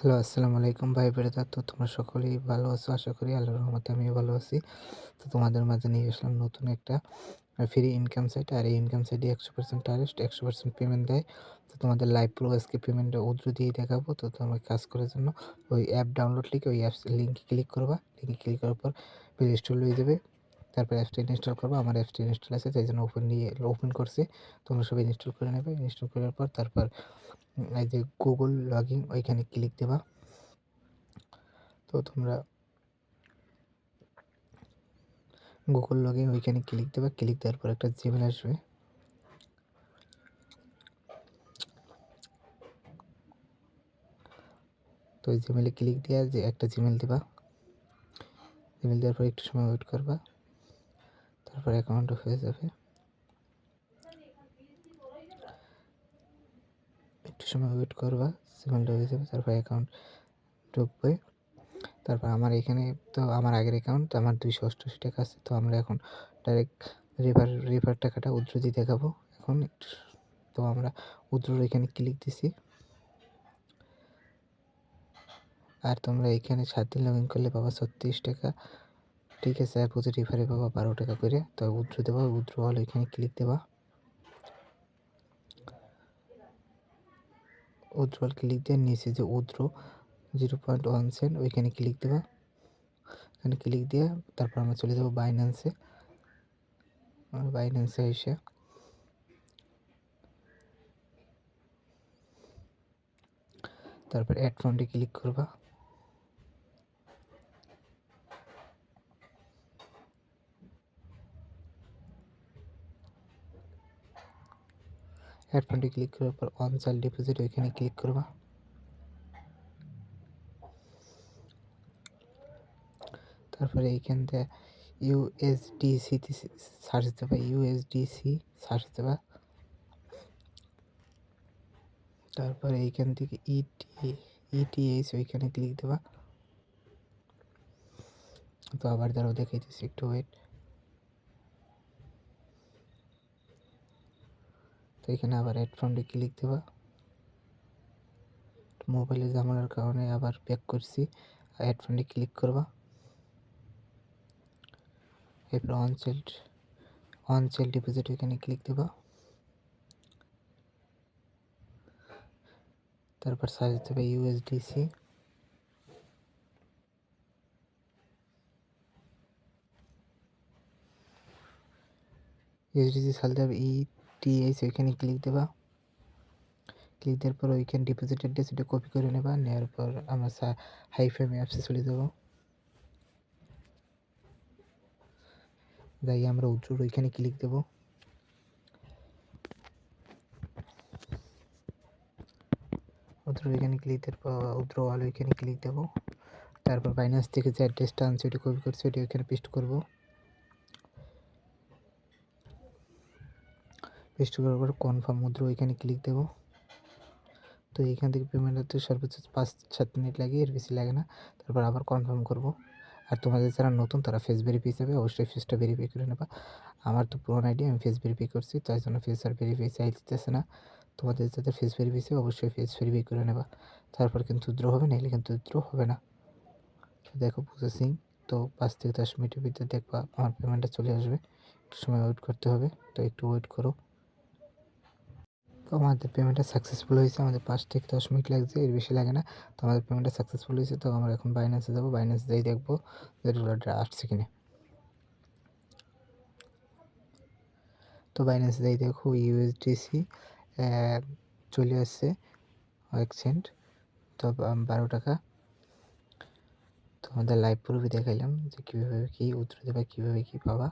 Hello, আসসালামু আলাইকুম ভাই ব্রাদার। তো তোমরা সকলেই ভালো আছো আশা করি। আল্লাহর রহমতে আমিও ভালো আছি। তো তোমাদের মাঝে নিয়ে আসলাম নতুন একটা ফ্রি ইনকাম সাইট। আর এই ইনকাম সাইটে 100% ট্রাস্ট, 100% পেমেন্ট দেয়। তো তোমাদের লাইভ প্রুফ আজকে পেমেন্টের উদ্র দিয়ে দেখাবো। তো তোমার কাজ করার জন্য ওই অ্যাপ ডাউনলোড লিখে ওই অ্যাপস লিঙ্কে ক্লিক করবা। লিঙ্কে ক্লিক করার পর প্লে স্টোর লয়ে যাবে। তারপর অ্যাপসটা ইনস্টল করবা। আমার অ্যাপসটা ইনস্টল আছে তাই জন্য ওপেন করছি। তোমরা সবাই ইনস্টল করে নেবে। ইনস্টল করার পর তারপর এই যে গুগল লগইন ওইখানে ক্লিক দেবা। তো তোমরা গুগল লগইন ওইখানে ক্লিক দেবা। ক্লিক দেওয়ার পর একটা জিমেল আসবে। তো ওই জিমেলে ক্লিক দিয়ে যে একটা জিমেল দেবা। জিমেল দেওয়ার পর একটু সময় ওয়েট করবা। তারপর অ্যাকাউন্ট হয়ে যাবে। একটু সময় ওয়েট করবা, জিমেলটা হয়ে যাবে। তারপর অ্যাকাউন্ট ঢুকবে। তারপর আমার এখানে তো আমার আগের অ্যাকাউন্ট আমার 288 টাকা আছে। তো আমরা এখন ডাইরেক্ট রেফার টাকাটা উইথড্র দিয়ে দেখাবো। এখন তো আমরা উইথড্রর এখানে ক্লিক দিছি। আর তোমরা এখানে 7 দিন লগইন করলে পাবা 36 টাকা। ঠিক আছে, আর প্রতি রেফারে পাবা 12 টাকা করে। তো উইথড্র দেবা, উইথড্র হলে এখানে ক্লিক দেবা। উইথড্রল ক্লিক দিয়ে নিচে যে উইথড্র 0.1 সেন্ট ওইখানে ক্লিক দেবা। এখানে ক্লিক দিয়ে তারপর আমরা চলে যাবো বাইন্যান্সে। বাইন্যান্সে এসে তারপর অ্যাড ফান্ডে ক্লিক করবা। অ্যাড ফান্ডে ক্লিক করার পর অন চাইল্ড ডিপোজিট ওইখানে ক্লিক করবা। তারপরে এইখান থেকে ইউএসডিসি সার্চ দেবা। ইউএসডিসি সার্চ দেবা। তারপরে এইখান থেকে ইটিএইচ ওইখানে ক্লিক দেবা। তো আবার দাঁড়াও দেখাইতেছি, একটু ওয়েট। তো এখানে আবার অ্যাড ফান্ডে ক্লিক দেবা। মোবাইলে ঝামেলার কারণে আবার ব্যাক করছি। অ্যাড ফান্ডে ক্লিক করবা। এরপর অন চাইল্ড ডিপোজিট এখানে ক্লিক দেবা। তারপর সার্চ দেবে ইউএসডিসি। ইউএসডিসি সার্চ দেবে ইটিএইচ ওইখানে ক্লিক দেবা। ক্লিক দেওয়ার পর ওইখানে ডিপোজিট অ্যাড্রেস এটা কপি করে নেবা। নেওয়ার পর আমরা হাইফাই অ্যাপসে চলে যাব। যাই আমরা উইথড্র ওইখানে ক্লিক দেব। উইথড্র ওইখানে ক্লিক দেওয়ার পর উইথড্র ওয়াল ওইখানে ক্লিক দেব। তারপর বাইন্যান্স থেকে যে অ্যাড্রেসটা আনছি ওইটা কপি করছি ওইটা ওইখানে পেস্ট করব। পেস্ট করার পর কনফার্ম উইথড্র ওইখানে ক্লিক দেব। তো এইখান থেকে পেমেন্ট হতে সর্বোচ্চ 5-7 মিনিট লাগে, এর বেশি লাগে না। তারপর আবার কনফার্ম করব। আর তোমাদের যারা নতুন তারা ফেস ভেরিফাই হিসাবে অবশ্যই ফেসটা ভেরিফাই করে নেবা। আমার তো পুরোনো আইডি, আমি ফেস ভেরিফাই করছি, তাই জন্য ফেস আর ভেরিফাই চাইতেছে না। তোমাদের যাদের ফেস ভেরিফাই চাই অবশ্যই ফেস ভেরিফাই করে নেবা। তারপর কিন্তু উইথড্র হবে, নাহলে কিন্তু উইথড্র হবে না। তো দেখো প্রসেসিং, তো 5 থেকে 10 মিনিটের ভিতরে দেখবা আমার পেমেন্টটা চলে আসবে। একটু সময় ওয়েট করতে হবে, তো একটু ওয়েট করো। তো আমাদের পেমেন্টটা সাকসেসফুল হয়েছে। আমাদের 5 থেকে 10 মিনিট লাগছে, এর বেশি লাগে না। তো আমাদের পেমেন্টটা সাকসেসফুল হয়েছে। তো আমরা এখন বাইন্যান্সে যাবো। বাইন্যান্সে যাই দেখবো যে ডলারটা আসছে কিনা। তো বাইন্যান্সে যাই দেখো ইউএসডিসি চলে আসছে 1 সেন্ট, তো 12 টাকা। তো আমাদের লাইভ প্রুফে দেখাইলাম যে কীভাবে কী উইথড্র দেবা, কীভাবে কী পাবা।